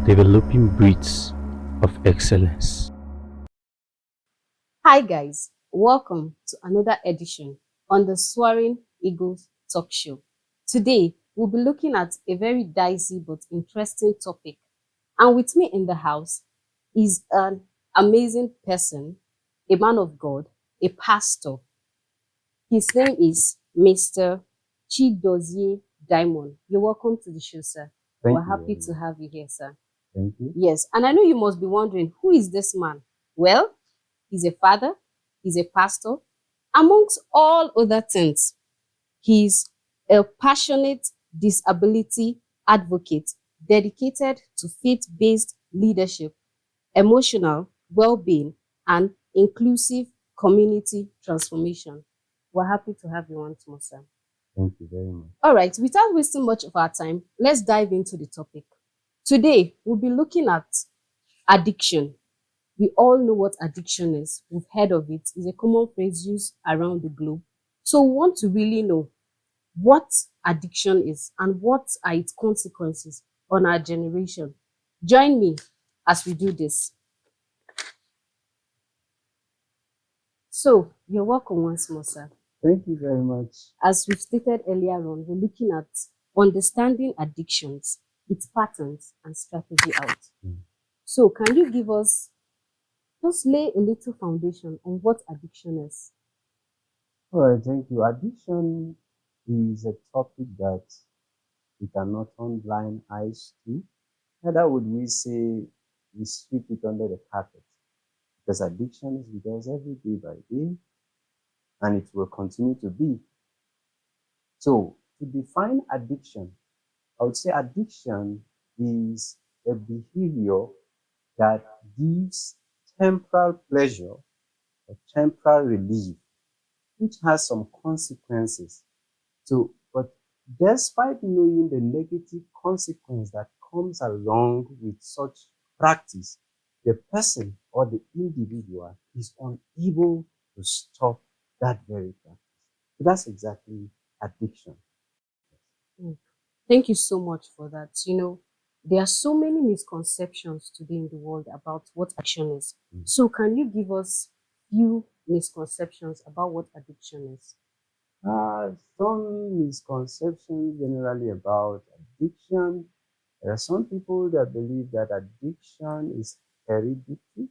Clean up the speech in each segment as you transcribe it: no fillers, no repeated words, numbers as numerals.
developing breeds of excellence. Hi, guys. Welcome to another edition on the Soaring Eagles Talk Show. Today, we'll be looking at a very dicey but interesting topic. And with me in the house is an amazing person, a man of God, a pastor. His name is Mr. Chidozie Diamond. You're welcome to the show, sir. Thank We're you happy very to much. have you here, sir. Thank you. Yes, and I know you must be wondering, who is this man? Well, he's a father, he's a pastor, amongst all other things. He's a passionate disability advocate dedicated to faith-based leadership, emotional well-being, and inclusive community transformation. We're happy to have you once more, sir. Thank you very much. All right, without wasting much of our time, let's dive into the topic. Today, we'll be looking at addiction. We all know what addiction is. We've heard of it. It's a common phrase used around the globe. So we want to really know what addiction is and what are its consequences on our generation. Join me as we do this. So you're welcome once more, sir. Thank you very much. As we've stated earlier on, we're looking at understanding addictions, its patterns, and strategy out. So can you give us, just lay a little foundation on what addiction is? All right, thank you. Addiction is a topic that we cannot turn blind eyes to. Neither would we say we sweep it under the carpet, because addiction is with us every day by day, and it will continue to be. So, to define addiction, I would say addiction is a behavior that gives temporal pleasure or temporal relief, which has some consequences. So, but despite knowing the negative consequence that comes along with such practice, the person or the individual is unable to stop that very practice. So that's exactly addiction. Mm. Thank you so much for that. There are so many misconceptions today in the world about what addiction is. So can you give us few misconceptions about what addiction is? Some misconceptions generally about addiction. There are some people that believe that addiction is hereditary.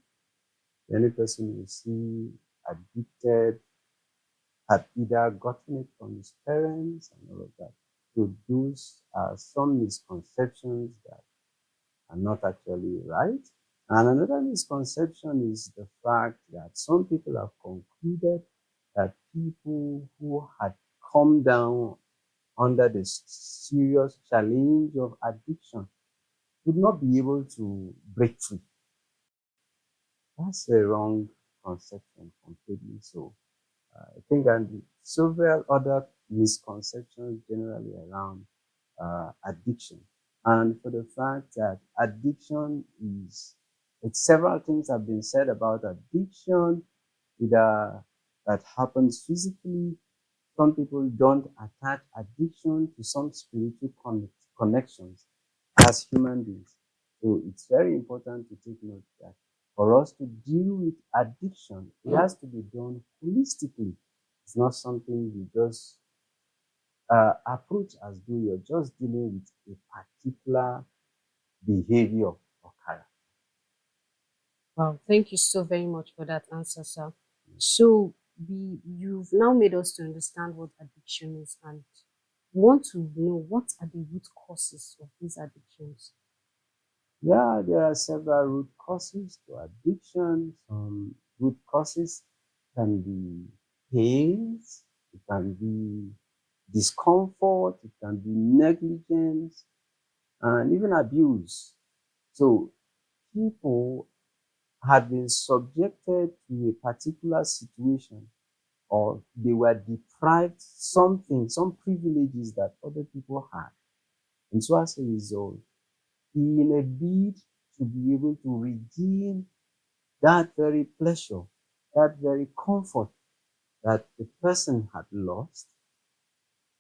Any person you see addicted had either gotten it from his parents and all of that. So those are some misconceptions that are not actually right. And another misconception is the fact that some people have concluded that people who had come down under the serious challenge of addiction would not be able to break free. That's a wrong conception completely. So I think and several other misconceptions generally around addiction. And for the fact that addiction is, it's several things have been said about addiction, either that happens physically. Some people don't attach addiction to some spiritual connections as human beings. So it's very important to take note that for us to deal with addiction, it has to be done holistically. It's not something you just approach as though you're just dealing with a particular behavior or character. Wow, thank you so very much for that answer, sir. So you've now made us to understand what addiction is and want to know what are the root causes of these addictions. Yeah, there are several root causes to addiction. Some root causes can be pains, it can be discomfort, it can be negligence, and even abuse. So people had been subjected to a particular situation, or they were deprived something, some privileges that other people had. And so as a result, in a bid to be able to redeem that very pleasure, that very comfort that the person had lost,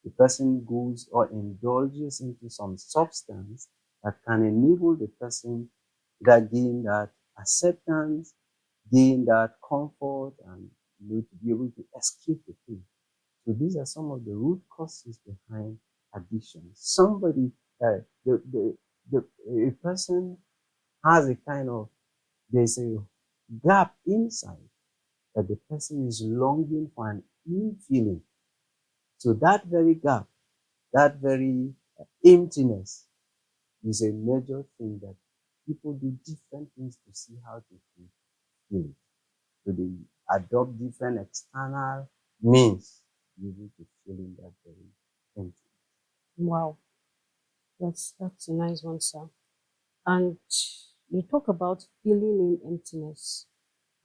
the person goes or indulges into some substance that can enable the person that gain that acceptance, gain that comfort, and to be able to escape the pain. So these are some of the root causes behind addiction. Somebody, the a person has a kind of, there's a gap inside that the person is longing for an in feeling. So that very gap, that very emptiness is a major thing that people do different things to see how to feel it. So they adopt different external means to be able to fill in that very empty. Wow, that's a nice one, sir. And you talk about filling in emptiness.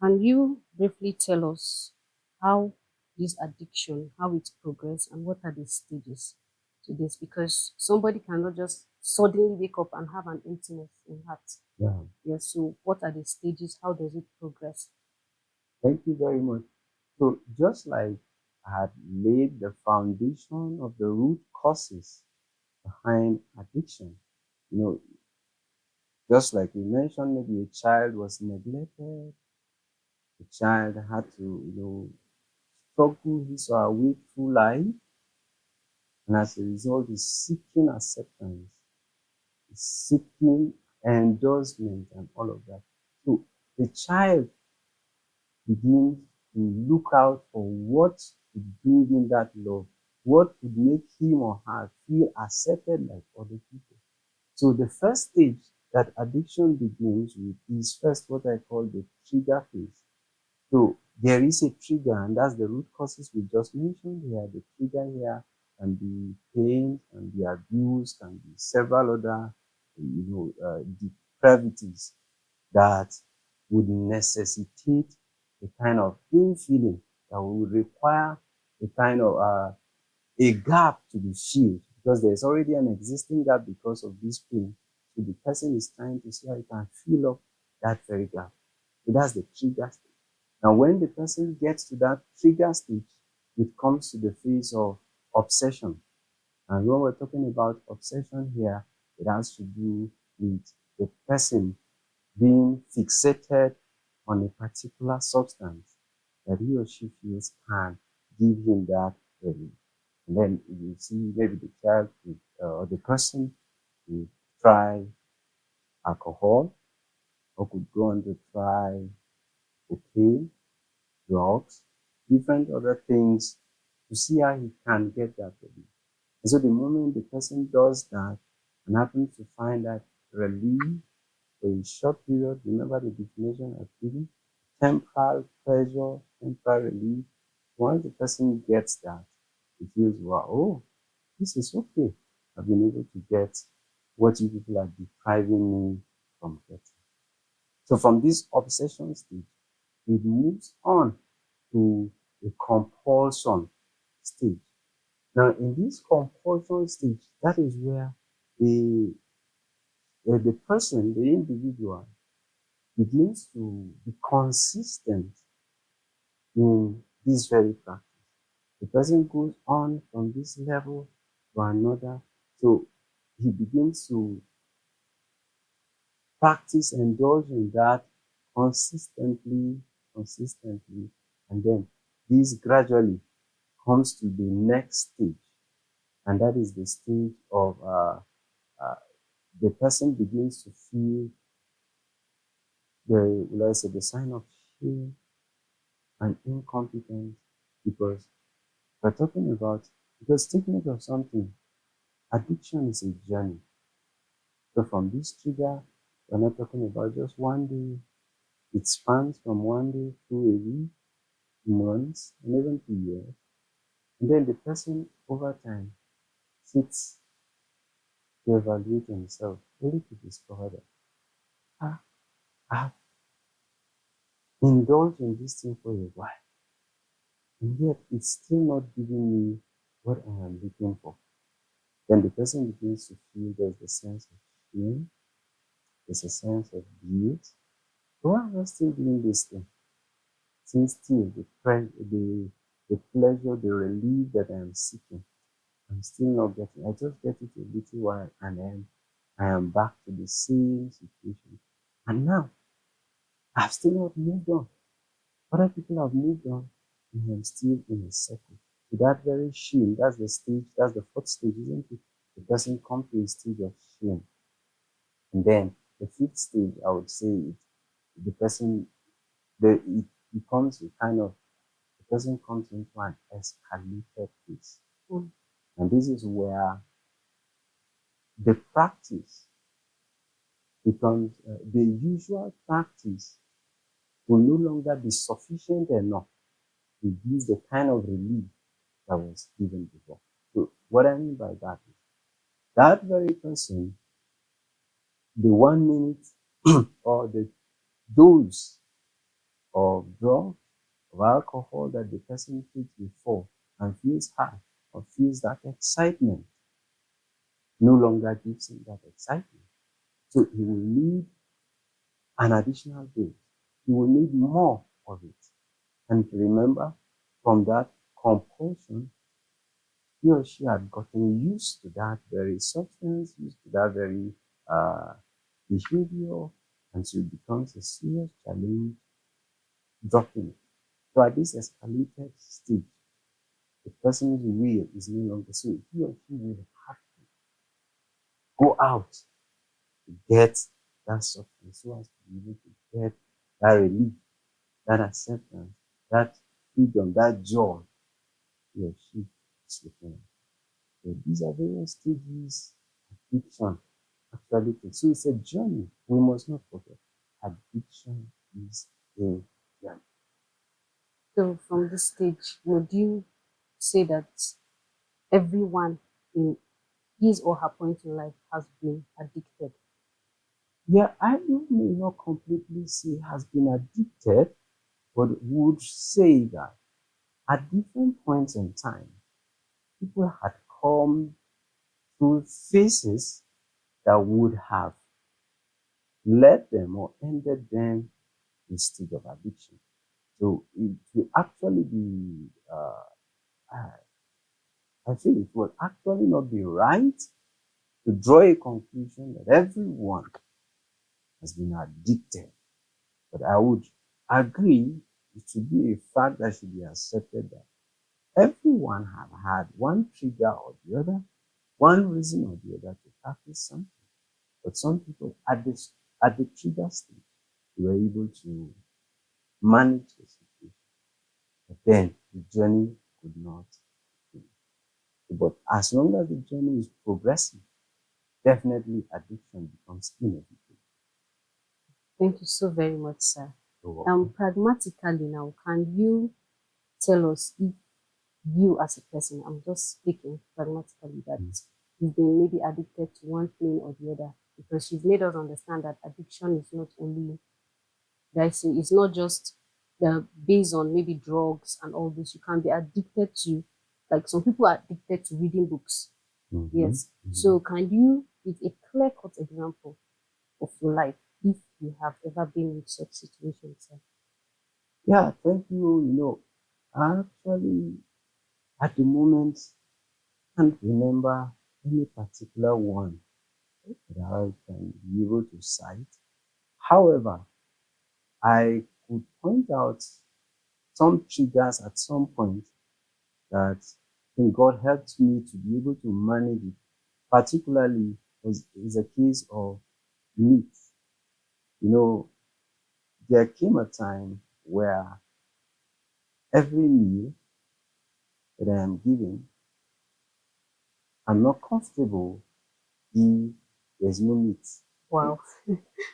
Can you briefly tell us how this addiction, how it progress, and what are the stages to this? Because somebody cannot just suddenly wake up and have an emptiness in heart. Yeah. Yes. So what are the stages? How does it progress? Thank you very much. So just like I had laid the foundation of the root causes behind addiction, you know, just like you mentioned, maybe a child was neglected, the child had to, struggle his or her way through life, and as a result, is seeking acceptance, is seeking endorsement, and all of that. So the child begins to look out for what could bring in that love, what could make him or her feel accepted like other people. So the first stage that addiction begins with is first what I call the trigger phase. So there is a trigger, and that's the root causes we just mentioned here. The trigger here can be pain, can be abuse, can be several other, depravities that would necessitate a kind of pain feeling that would require a kind of a gap to be filled, because there's already an existing gap because of this pain. So the person is trying to see how he can fill up that very gap. So that's the trigger stage. Now, when the person gets to that trigger stage, it comes to the phase of obsession. And when we're talking about obsession here, it has to do with the person being fixated on a particular substance that he or she feels can give him that relief. And then you see maybe the child or the person will try alcohol, or could go on to try cocaine, drugs, different other things to see how he can get that relief. And so the moment the person does that and happens to find that relief for a short period, remember the definition of feeling, temporal pleasure, temporal relief. Once the person gets that, he feels, wow, oh, this is okay. I've been able to get what you people are depriving me from getting. So from this obsession stage, it moves on to a compulsion stage. Now, in this compulsion stage, that is where the, the person, the individual, begins to be consistent in this very practice. The person goes on from this level to another. So he begins to practice, indulge in that consistently, and then this gradually comes to the next stage, and that is the stage of uh, the person begins to feel the, let's say, the sign of shame and incompetence, because we're talking about, because take note of something, addiction is a journey. So from this trigger, we're not talking about just one day. It spans from one day through a week, months, and even to years. And then the person over time sits to evaluate himself, only to discover that I've indulged in this thing for a while, and yet it's still not giving me what I am looking for. Then the person begins to feel there's a sense of shame, there's a sense of guilt. Why am I still doing this thing? Since still the pleasure, the relief that I am seeking, I'm still not getting. I just get it a little while and then I am back to the same situation. And now I've still not moved on. Other people have moved on, and I'm still in a circle. To that very shame, that's the stage, that's the fourth stage, isn't it? The person comes to a stage of shame. And then the fifth stage, I would say, the person, it becomes a kind of, the person comes into an escalated phase. Mm. And this is where the practice becomes, the usual practice will no longer be sufficient enough to give the kind of relief that was given before. So what I mean by that is that very person, the 1 minute or the dose of drugs, of alcohol that the person takes before and feels high or feels that excitement no longer gives him that excitement. So he will need an additional dose. He will need more of it. And remember, from that compulsion, he or she had gotten used to that very substance, used to that very uh, behavior, and so it becomes a serious challenge dropping it. So at this escalated stage, the person's will is no longer, so he or she will have to go out to get that substance so as to be able to get that relief, that acceptance, that freedom, that joy he or she is looking at. So these are various stages addiction actually takes. So it's a journey. We must not forget. Addiction is a journey. So from this stage, would you say that everyone in his or her point in life has been addicted? Yeah, I may not completely say has been addicted, but would say that at different points in time, people had come through phases that would have led them or ended them in state of addiction. So it will actually be, I feel it will actually not be right to draw a conclusion that everyone has been addicted. But I would agree it should be a fact that should be accepted that everyone have had one trigger or the other, one reason or the other to practice something. But some people at the trigger stage were able to manage the situation. But then the journey could not continue. But as long as the journey is progressing, definitely addiction becomes inevitable. Thank you so very much, sir. So, Pragmatically now, can you tell us if you as a person, I'm just speaking pragmatically, that you've been maybe addicted to one thing or the other, because you've made us understand that addiction is not only, I say, it's not just based on maybe drugs and all this. You can be addicted to, like some people are addicted to reading books. Yes. So can you give a clear-cut example of your life if you have ever been in such situations, sir? yeah, thank you. Actually, at the moment, I can't remember any particular one that I can be able to cite. However, I could point out some triggers at some point that I think God helped me to be able to manage it. Particularly is a case of meat. You know, there came a time where every meal that I am given, I'm not comfortable if there's no meat. Wow.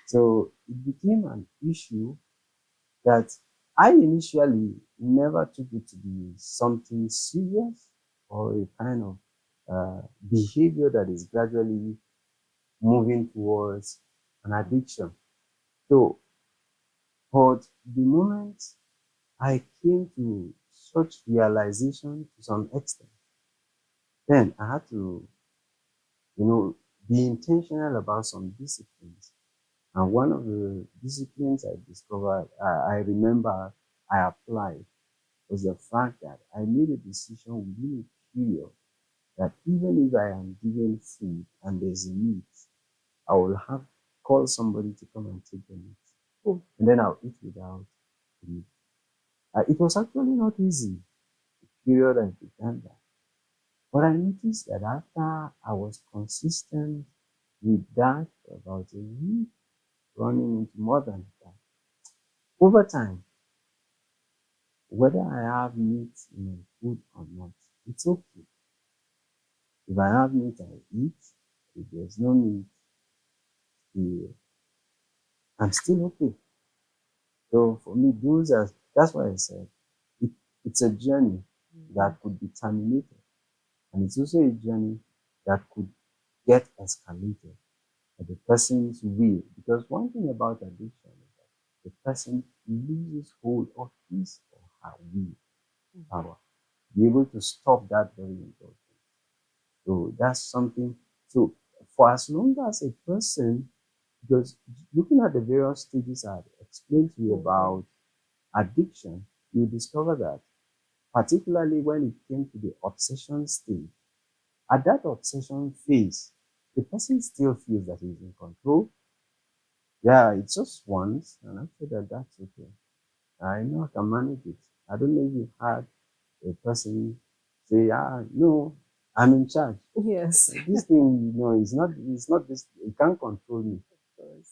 So it became an issue that I initially never took it to be something serious or a kind of behavior that is gradually moving towards an addiction. So, but the moment I came to such realization to some extent, then I had to, be intentional about some disciplines. And one of the disciplines I discovered, I remember I applied was the fact that I made a decision within a period that even if I am given food and there's meat, I will have call somebody to come and take the meat. Mm. And then I'll eat without the meat. It was actually not easy, the period I began that. But I noticed that after I was consistent with that for about a week, running into more than that, over time, whether I have meat in my food or not, it's okay. If I have meat, I eat. If there's no meat, I'm still okay. So for me, that's why I said it, it's a journey that could be terminated. And it's also a journey that could get escalated by the person's will. Because one thing about addiction is that the person loses hold of his or her will power. Be able to stop that very important. So that's something. So for as long as a person, because looking at the various stages I've explained to you about addiction, you discover that particularly when it came to the obsession stage, at that obsession phase, the person still feels that he's in control. Yeah, it's just once, and after that, that's okay. I know I can manage it. I don't know if you've had a person say, no, I'm in charge. Yes. This thing, it's not this, it can't control me.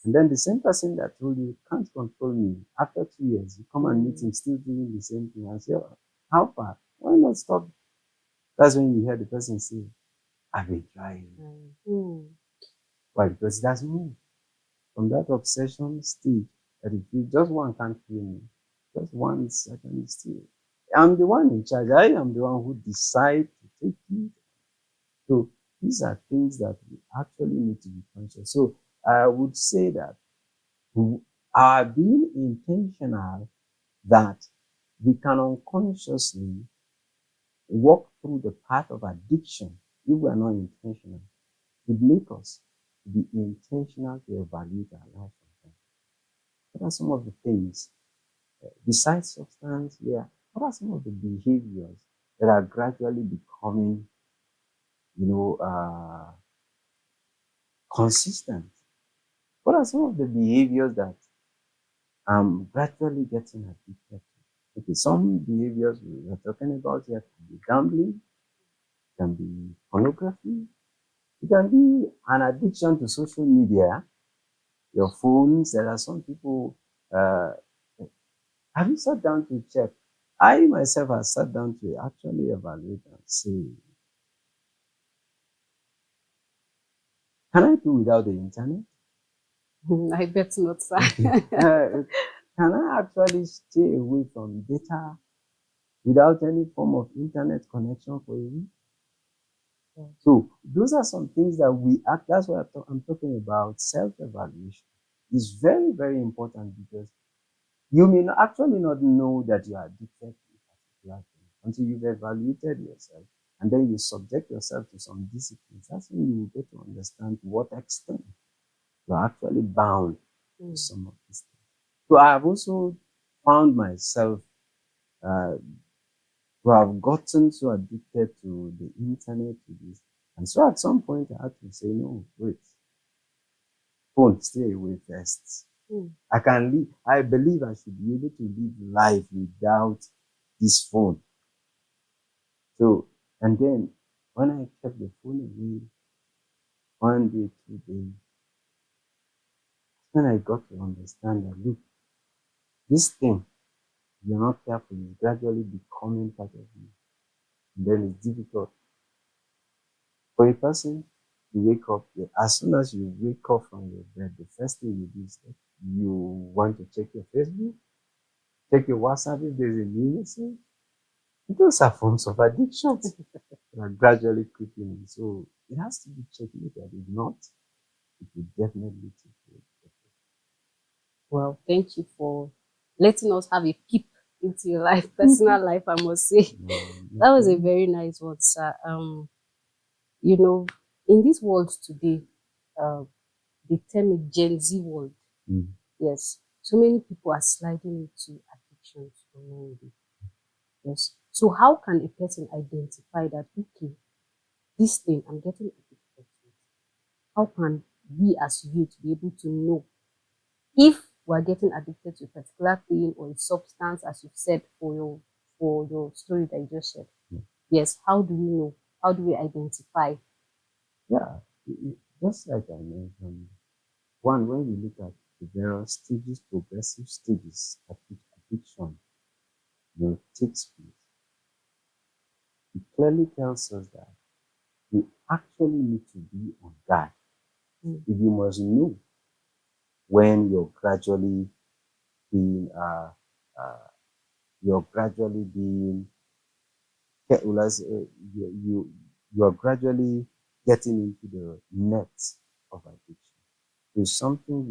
And then the same person that told you can't control me, after 2 years, you come and meet him still doing the same thing and say, how far? Why not stop? That's when you hear the person say, I've been trying. Why? Because that's me. From that obsession stage, that if you just one can't kill me, just one second still. I'm the one in charge. I am the one who decide to take it. So these are things that we actually need to be conscious. So I would say that our being intentional, that we can unconsciously walk through the path of addiction if we are not intentional, would make us be intentional to evaluate our life. What are some of the things, besides substance, what are some of the behaviors that are gradually becoming, consistent? What are some of the behaviors that I'm gradually getting addicted to? Okay, some behaviors we are talking about here can be gambling, can be pornography, it can be an addiction to social media, your phones. There are some people, have you sat down to check? I myself have sat down to actually evaluate and say, can I do without the internet? I bet not, sir. Can I actually stay away from data without any form of internet connection for a week? So those are some things that we act. That's why I'm talking about self-evaluation. It's very, very important, because you may actually not know that you are addicted to a particular thing until you've evaluated yourself, and then you subject yourself to some disciplines. That's when you will get to understand to what extent you're actually bound to some of these things. So I have also found myself to have gotten so addicted to the internet, to this. And so at some point I had to say, no, wait, phone, stay away first. I can live, I believe I should be able to live life without this phone. So, and then when I kept the phone away, 1 day, 2 days, when I got to understand that, look, this thing, if you're not careful, is gradually becoming part of you. And then it's difficult for a person to wake up. As soon as you wake up from your bed, the first thing you do is that you want to check your Facebook, check your WhatsApp if there's a new message. Those are forms of addiction that are gradually creeping in. So it has to be checkmated. If not, it will definitely take you. Well, thank you for letting us have a peep into your life, personal life, I must say. That was a very nice word, sir. In this world today, they term it Gen Z world. Yes. So many people are sliding into addictions unknowingly. Yes. So how can a person identify that, okay, this thing I'm getting addicted to it? How can we as youth be able to know if we're getting addicted to a particular thing or a substance, as you've said for your story that you just said. Yes, how do we know? How do we identify? Yeah, just like I mentioned, one, when we look at the various stages, progressive stages at which addiction takes place, it clearly tells us that you actually need to be on guard. Mm. If you must know when uh, you're gradually being, let's, you are gradually getting into the net of addiction. There's something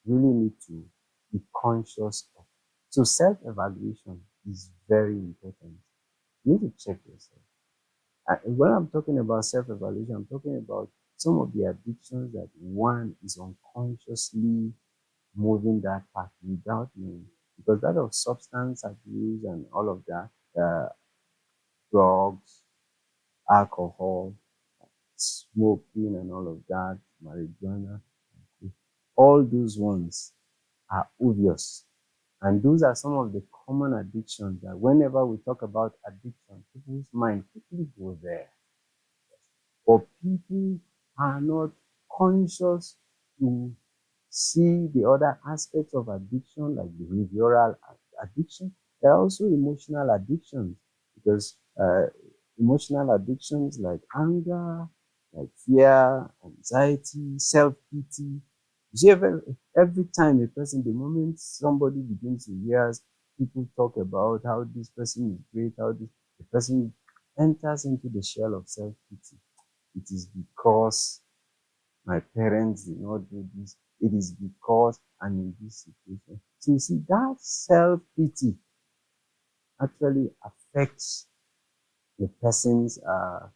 we really need to be conscious of. So self-evaluation is very important. You need to check yourself. When I'm talking about self-evaluation, I'm talking about some of the addictions that one is unconsciously moving that path without knowing. Because that of substance abuse and all of that, drugs, alcohol, smoking and all of that, marijuana, all those ones are obvious. And those are some of the common addictions that whenever we talk about addiction, people's mind quickly go there. But people are not conscious to see the other aspects of addiction, like behavioral addiction. There are also emotional addictions because emotional addictions like anger, like fear, anxiety, self pity. You see, every time a person, the moment somebody begins to hear people talk about how this person is great, how the person enters into the shell of self pity. It is because my parents did not do this. It is because I'm in this situation. So you see, that self pity actually affects the person's uh,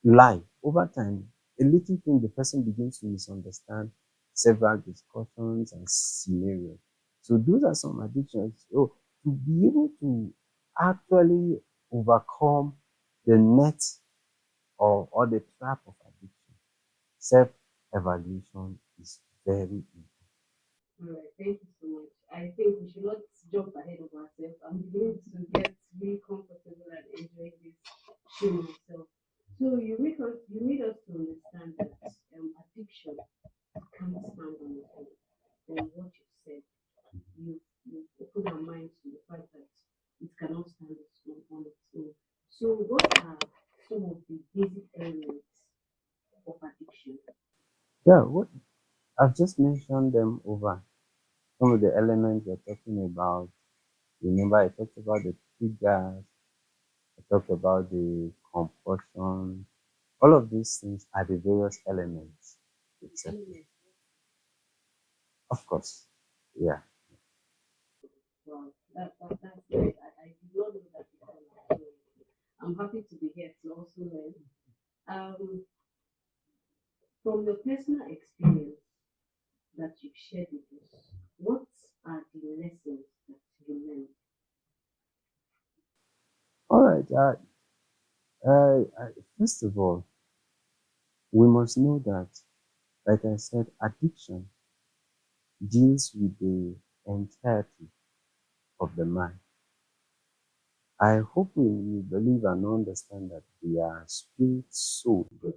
life over time. A little thing, the person begins to misunderstand several discussions and scenarios. So those are some addictions. So to be able to actually overcome the net or the trap of addiction, self-evaluation is very important. All right, thank you so much. I think we should not jump ahead of ourselves. I'm beginning to get really comfortable and enjoying this show myself. So you made us to understand that addiction can't stand on its own. From what you said, you opened our minds to the fact that it cannot stand on its own. So what are some of the basic elements of addiction? Yeah, what I've just mentioned them over. Some of the elements we're talking about. Remember, I talked about the triggers, I talked about the compulsion. All of these things are the various elements. Except, Elements. of course, yeah. Wow, that's great. I did not know that before. So I'm happy to be here to also learn. Um, from your personal experience that you've shared with us, what are the lessons that you learned? All right. First of all, we must know that, like I said, addiction deals with the entirety of the mind. I hope we believe and understand that we are spirit, soul, body.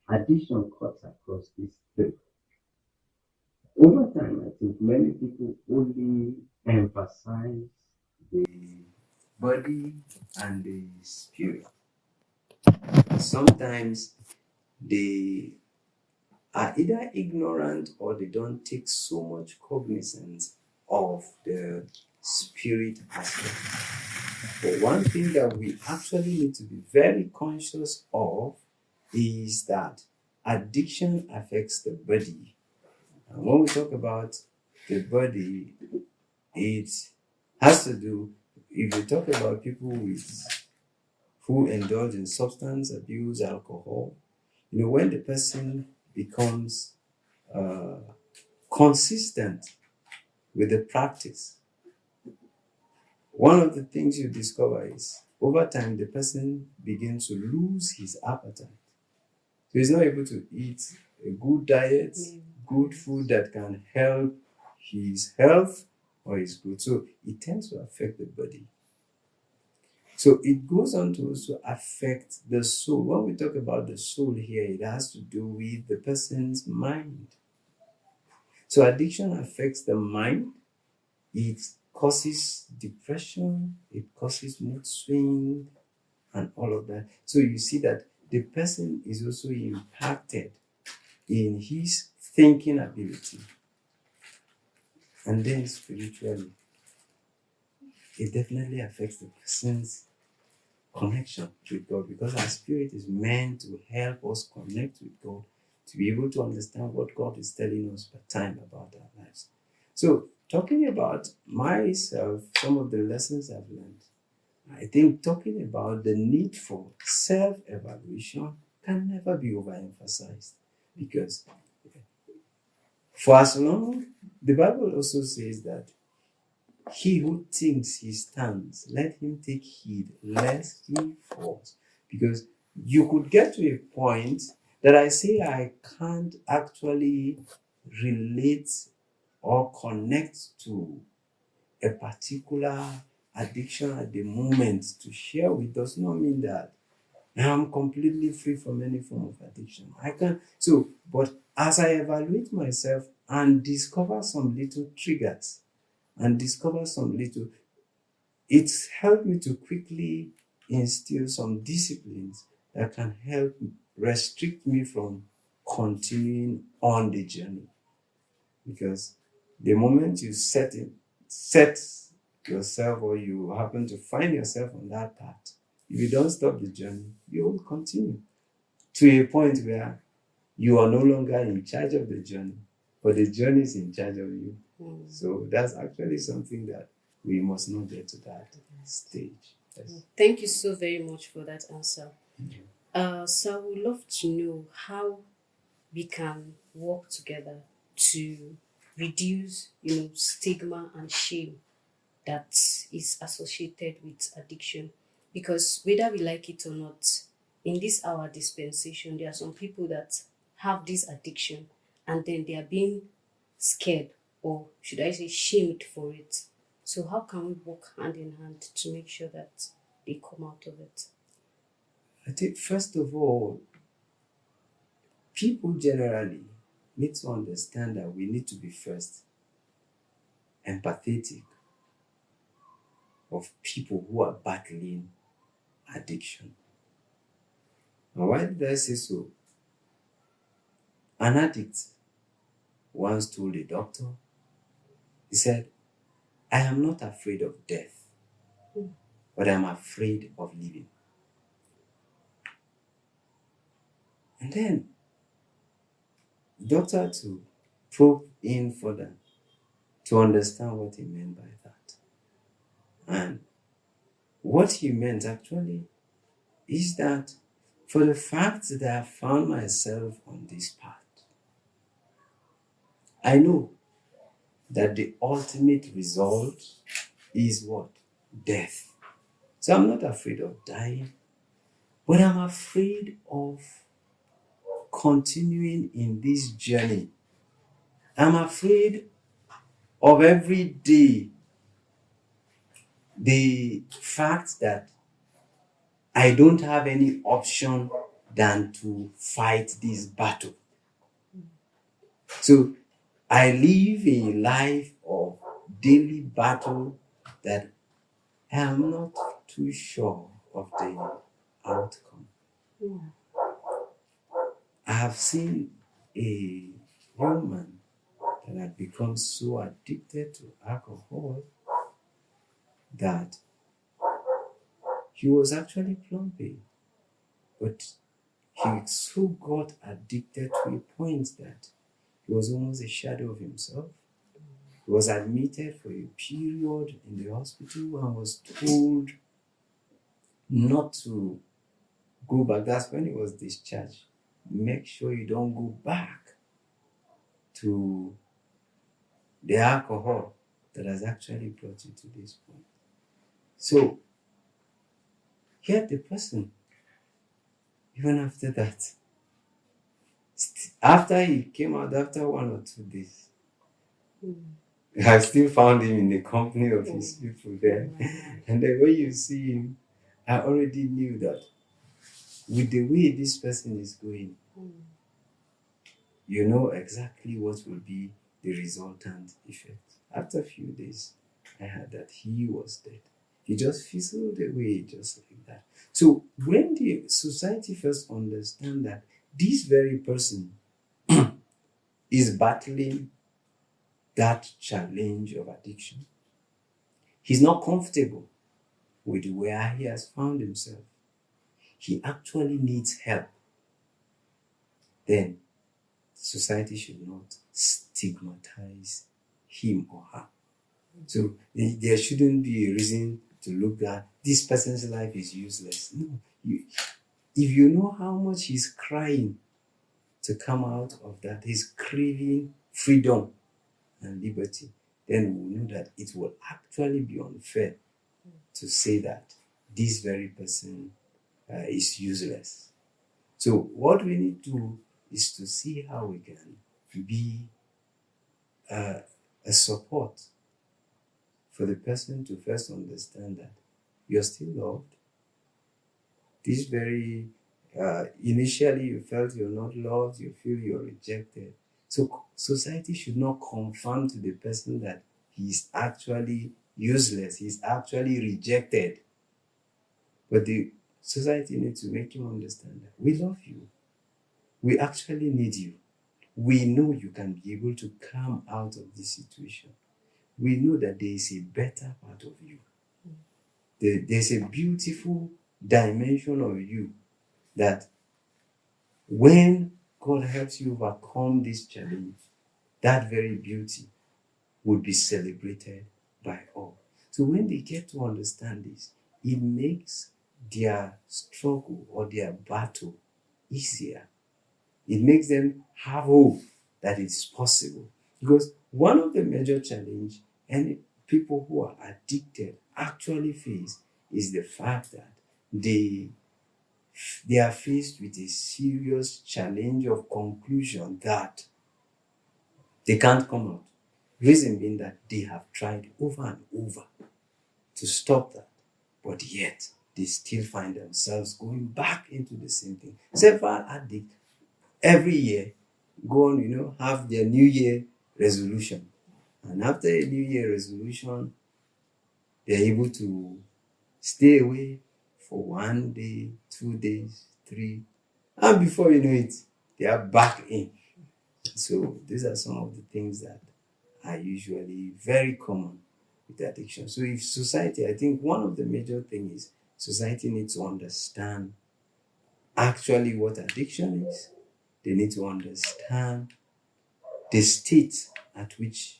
Addiction cuts across these three. Over time, I think many people only emphasize the body and the spirit. Sometimes they are either ignorant or they don't take so much cognizance of the spirit aspect. But one thing that we actually need to be very conscious of is that addiction affects the body. And when we talk about the body, it has to do, if you talk about people who indulge in substance abuse, alcohol, when the person becomes uh, consistent with the practice, one of the things you discover is over time the person begins to lose his appetite. So he's not able to eat a good diet, Mm. good food that can help his health or his growth. So it tends to affect the body. So it goes on to also affect the soul. When we talk about the soul here, it has to do with the person's mind. So addiction affects the mind. It causes depression, it causes mood swing, and all of that. So you see that the person is also impacted in his thinking ability. And then spiritually, it definitely affects the person's connection with God, because our spirit is meant to help us connect with God, to be able to understand what God is telling us per time about our lives. So, talking about myself, some of the lessons I've learned, I think talking about the need for self evaluation can never be overemphasized, because for as long, the Bible also says that he who thinks he stands, let him take heed lest he falls. Because you could get to a point that I say I can't actually relate or connect to a particular addiction at the moment to share with does not mean that I'm completely free from any form of addiction. I can so, but as I evaluate myself and discover some little triggers and discover some little, it's helped me to quickly instill some disciplines that can help restrict me from continuing on the journey. Because the moment you set yourself, or you happen to find yourself on that path, if you don't stop the journey, you will continue to a point where you are no longer in charge of the journey, but the journey is in charge of you. So that's actually something that we must not get to that stage. Yes. Thank you so very much for that answer. So I would love to know how we can work together to reduce, stigma and shame that is associated with addiction. Because whether we like it or not, in this our dispensation, there are some people that have this addiction and then they are being scared, or should I say shamed for it. So how can we work hand in hand to make sure that they come out of it? I think, first of all, people generally need to understand that we need to be first empathetic of people who are battling addiction. And why did I say so? An addict once told a doctor, he said, I am not afraid of death, but I'm afraid of living. And then the doctor to probe in further to understand what he meant by that. And what he meant actually is that for the fact that I have found myself on this path, I know that the ultimate result is what? Death. So I'm not afraid of dying, but I'm afraid of continuing in this journey. I'm afraid of every day the fact that I don't have any option than to fight this battle. So I live a life of daily battle that I am not too sure of the outcome. I have seen a young man that had become so addicted to alcohol that he was actually plumping, but he so got addicted to a point that he was almost a shadow of himself. He was admitted for a period in the hospital and was told not to go back. That's when he was discharged. Make sure you don't go back to the alcohol that has actually brought you to this point. So, yet the person, even after that, After he came out, after 1 or 2 days, Mm. I still found him in the company of his people there. And then when you see him, I already knew that with the way this person is going, you know exactly what will be the resultant effect. After a few days, I heard that he was dead. He just fizzled away just like that. So when the society first understand that this very person is battling that challenge of addiction, he's not comfortable with where he has found himself. He actually needs help. Then society should not stigmatize him or her. So there shouldn't be a reason to look at this person's life is useless. No, if you know how much he's crying to come out of that, he's craving freedom and liberty, then we'll know that it will actually be unfair to say that this very person is useless. So what we need to do is to see how we can be a support for the person to first understand that you're still loved. This very initially you felt you're not loved, you feel you're rejected. So society should not confirm to the person that he's actually useless, he's actually rejected. But the society needs to make him understand that we love you. We actually need you. We know you can be able to come out of this situation. We know that there is a better part of you. There's a beautiful dimension of you that when God helps you overcome this challenge, that very beauty would be celebrated by all. So when they get to understand this, it makes their struggle or their battle easier. It makes them have hope that it's possible. Because one of the major challenges any people who are addicted actually face is the fact that they are faced with a serious challenge of conclusion that they can't come out. Reason being that they have tried over and over to stop that, but yet they still find themselves going back into the same thing. Several addicts every year go on, have their New Year resolution. And after a New Year resolution, they're able to stay away for 1 day, 2 days, three, and before you know it, they are back in. So these are some of the things that are usually very common with addiction. So if society, I think one of the major things is society needs to understand actually what addiction is. They need to understand the state at which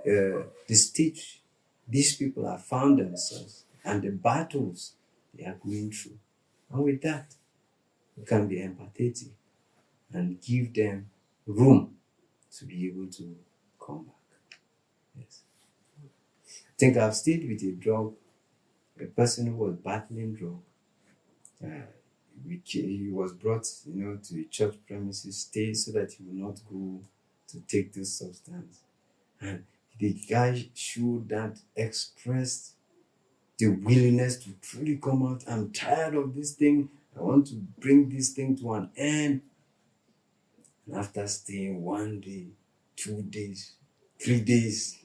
the stage these people have found themselves and the battles they are going through. And with that, we can be empathetic and give them room to be able to come back. Yes. I think I've stayed with a person who was battling drug. He was brought, to a church premises, stay so that he will not go to take this substance. And the guy showed that, expressed the willingness to truly come out. I'm tired of this thing. I want to bring this thing to an end. And after staying 1 day, 2 days, 3 days,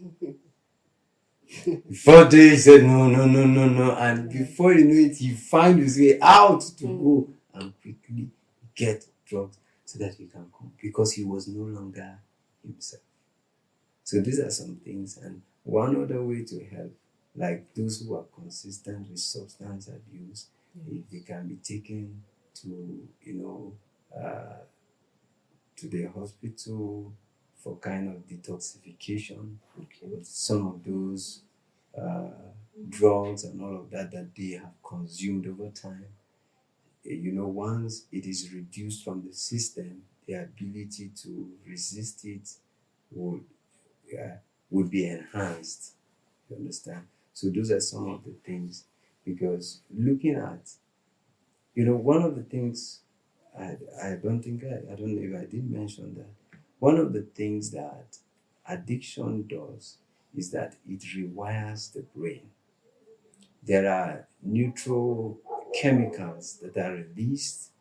4 days, he said, no, no, no, no, no. And before you know it, he found his way out to go and quickly get drugs so that he can come, because he was no longer himself. So these are some things. And one other way to help, like those who are consistent with substance abuse, if they can be taken to, to the hospital for kind of detoxification with some of those drugs and all of that they have consumed over time. Once it is reduced from the system, the ability to resist it would would be enhanced. You understand? So those are some of the things. Because looking at, one of the things I don't think I don't know if I did mention that. One of the things that addiction does is that it rewires the brain. There are neurochemicals that are released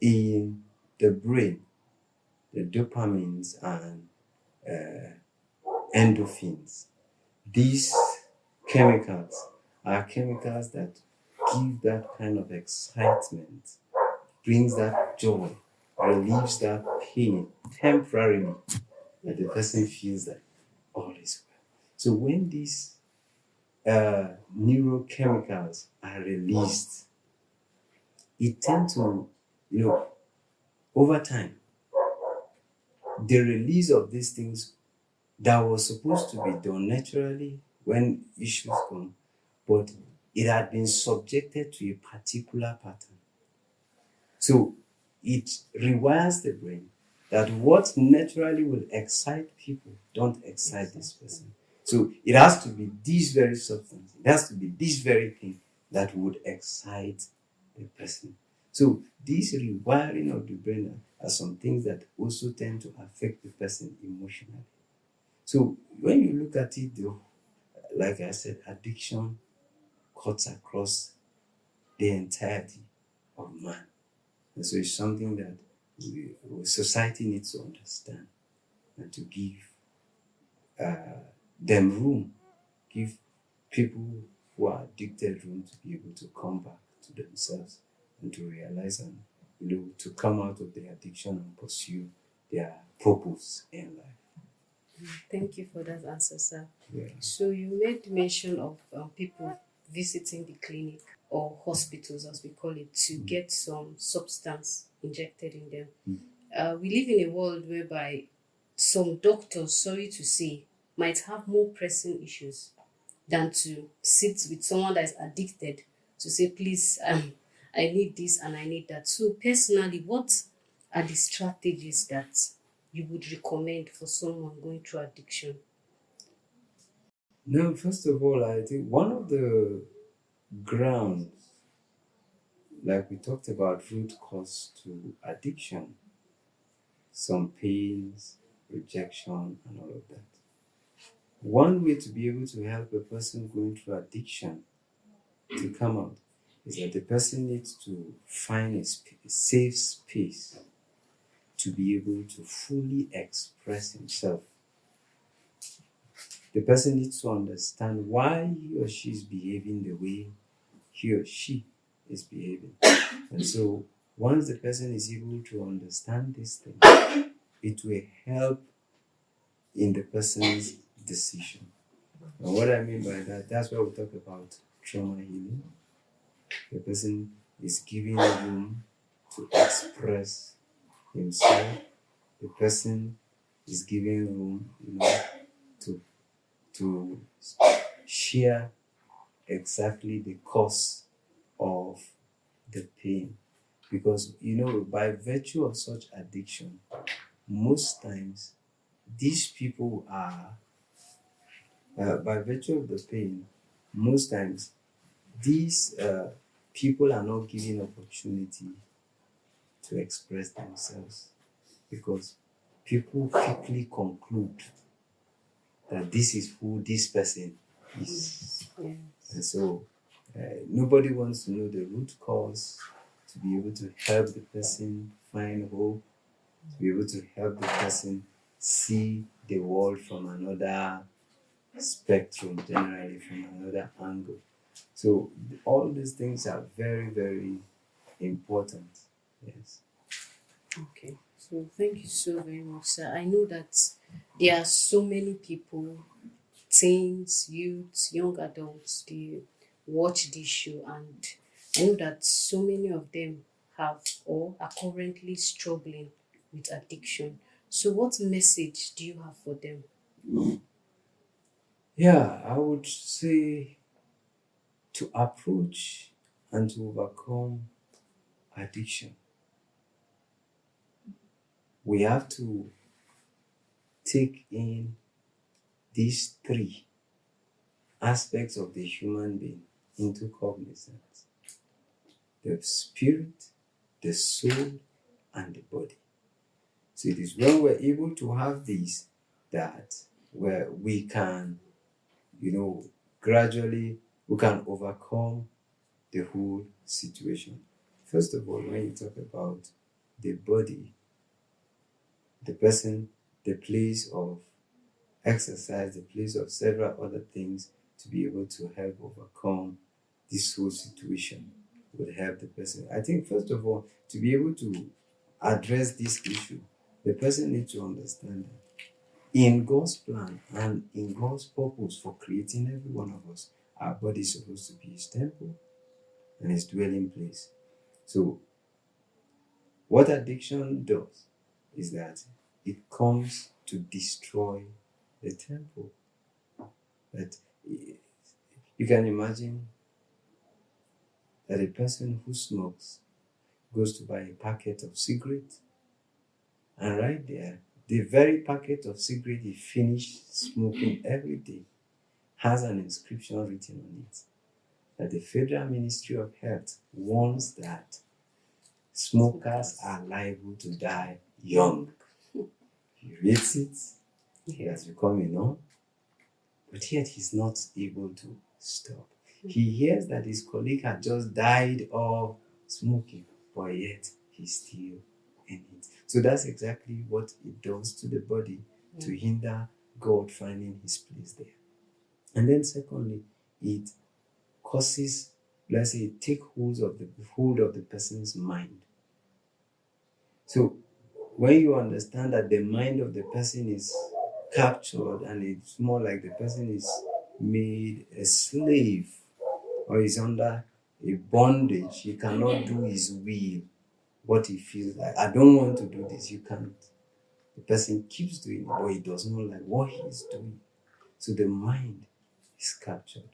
in the brain, the dopamines and endorphins. These chemicals are chemicals that give that kind of excitement, brings that joy, relieves that pain temporarily, that the person feels that all is well. So when these neurochemicals are released, it tends to, over time, the release of these things that was supposed to be done naturally when issues come, but it had been subjected to a particular pattern. So it rewires the brain that what naturally will excite people don't excite this person. So it has to be this very substance, it has to be this very thing that would excite the person. So this rewiring of the brain are some things that also tend to affect the person emotionally. So when you look at it though, like I said, addiction cuts across the entirety of man. And so it's something that society needs to understand and to give them room, give people who are addicted room to be able to come back to themselves and to realize and to come out of their addiction and pursue their purpose in life. Thank you for that answer, sir. Yeah. So you made mention of people visiting the clinic or hospitals, as we call it, to get some substance injected in them. We live in a world whereby some doctors, sorry to say, might have more pressing issues than to sit with someone that is addicted to say, please, I need this and I need that. So personally, what are the strategies that you would recommend for someone going through addiction? Now, first of all, I think one of the grounds, like we talked about, root cause to addiction, some pains, rejection, and all of that. One way to be able to help a person going through addiction to come out is that the person needs to find a safe space to be able to fully express himself. The person needs to understand why he or she is behaving the way he or she is behaving. And so once the person is able to understand this thing, it will help in the person's decision. And what I mean by that, that's why we talk about trauma healing. The person is giving room to express himself. The person is giving room, to to share exactly the cause of the pain. Because by virtue of such addiction, most times these people are by virtue of the pain, most times these people are not given opportunity to express themselves, because people quickly conclude that this is who this person is. Yes. And so nobody wants to know the root cause, to be able to help the person find hope, to be able to help the person see the world from another spectrum, generally from another angle. So all these things are very, very important. Yes. Okay. So thank you so very much, sir. I know that there are so many people, teens, youths, young adults, they watch this show, and I know that so many of them have or are currently struggling with addiction. So what message do you have for them? Yeah, I would say to approach and to overcome addiction, we have to take in these three aspects of the human being into cognizance: the spirit, the soul, and the body. So it is when we're able to have this that where we can, gradually we can overcome the whole situation. First of all, when you talk about the body, the person, the place of exercise, the place of several other things to be able to help overcome this whole situation would help the person. I think, first of all, to be able to address this issue, the person needs to understand that in God's plan and in God's purpose for creating every one of us, our body is supposed to be His temple and His dwelling place. So, what addiction does is that it comes to destroy the temple. That you can imagine that a person who smokes goes to buy a packet of cigarettes, and right there, the very packet of cigarette he finished smoking every day has an inscription written on it that the Federal Ministry of Health warns that smokers are liable to die young. He reads it, he has become a norm, but yet he's not able to stop. He hears that his colleague had just died of smoking, but yet he's still in it. So that's exactly what it does to the body to hinder God finding His place there. And then secondly, it causes, let's say, it takes hold of the person's mind. So when you understand that the mind of the person is captured and it's more like the person is made a slave or is under a bondage, he cannot do his will, what he feels like. I don't want to do this, you can't. The person keeps doing it, but he does not like what he is doing. So the mind is captured.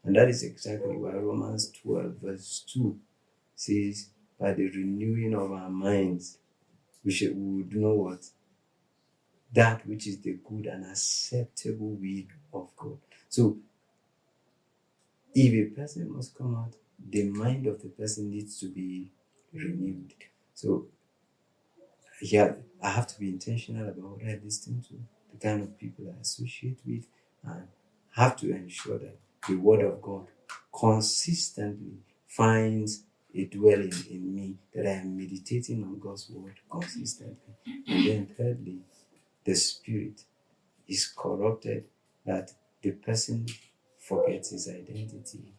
And that is exactly why Romans 12 verse 2 says, by the renewing of our minds, we would know what? That which is the good and acceptable will of God. So if a person must come out, the mind of the person needs to be renewed. So yeah, I have to be intentional about what I listen to, the kind of people I associate with, and have to ensure that the Word of God consistently finds a dwelling in me, that I am meditating on God's Word consistently. And then thirdly, the spirit is corrupted, that the person forgets his identity.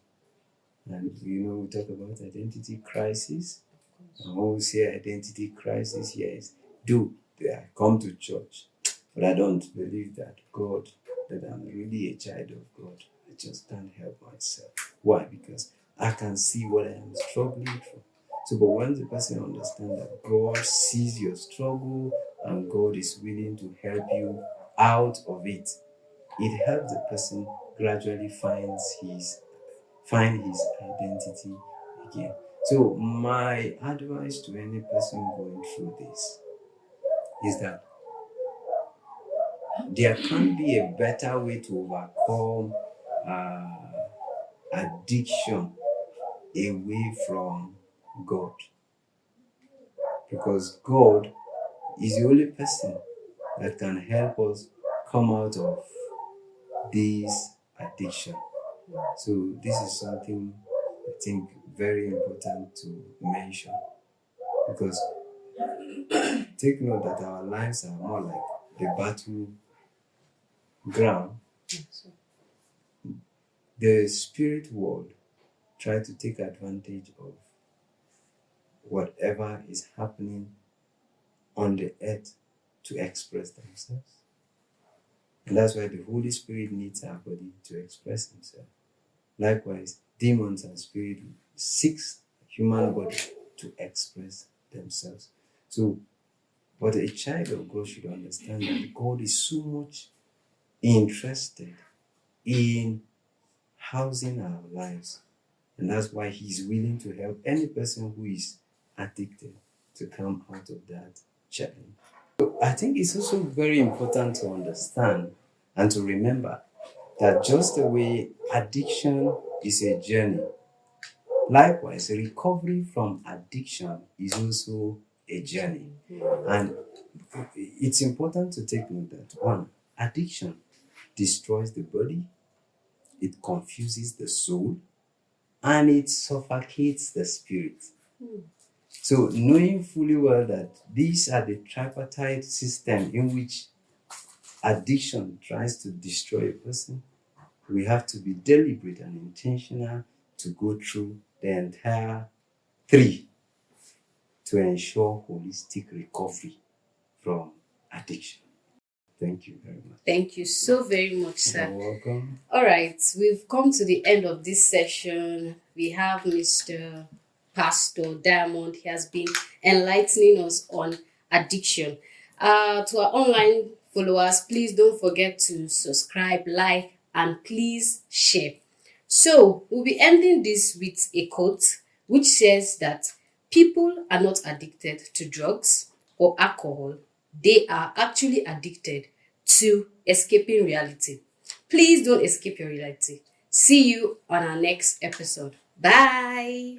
And we talk about identity crisis. And when we say identity crisis, yes, I come to church, but I don't believe that I'm really a child of God. I just can't help myself. Why? Because I can see what I am struggling for. So, but when the person understands that God sees your struggle and God is willing to help you out of it, it helps the person gradually find his identity again. So my advice to any person going through this is that there can't be a better way to overcome addiction away from God, because God is the only person that can help us come out of this addiction. So this is something I think very important to mention, because take note that our lives are more like the battleground. The spirit world try to take advantage of whatever is happening on the earth to express themselves. And that's why the Holy Spirit needs our body to express himself. Likewise, demons and spirit seeks human body to express themselves. So, but a child of God should understand that God is so much interested in housing our lives. And that's why he's willing to help any person who is addicted to come out of that challenge. So I think it's also very important to understand and to remember that just the way addiction is a journey, likewise, recovery from addiction is also a journey. And it's important to take note that one, addiction destroys the body, it confuses the soul, and it suffocates the spirit. So knowing fully well that these are the tripartite system in which addiction tries to destroy a person, we have to be deliberate and intentional to go through the entire three to ensure holistic recovery from addiction. Thank you very much. Thank you so very much, sir. You're welcome. All right, we've come to the end of this session. We have Mr. Pastor Diamond. He has been enlightening us on addiction. To our online followers, please don't forget to subscribe, like, and please share. So, we'll be ending this with a quote which says that people are not addicted to drugs or alcohol. They are actually addicted to escaping reality. Please don't escape your reality. See you on our next episode. Bye.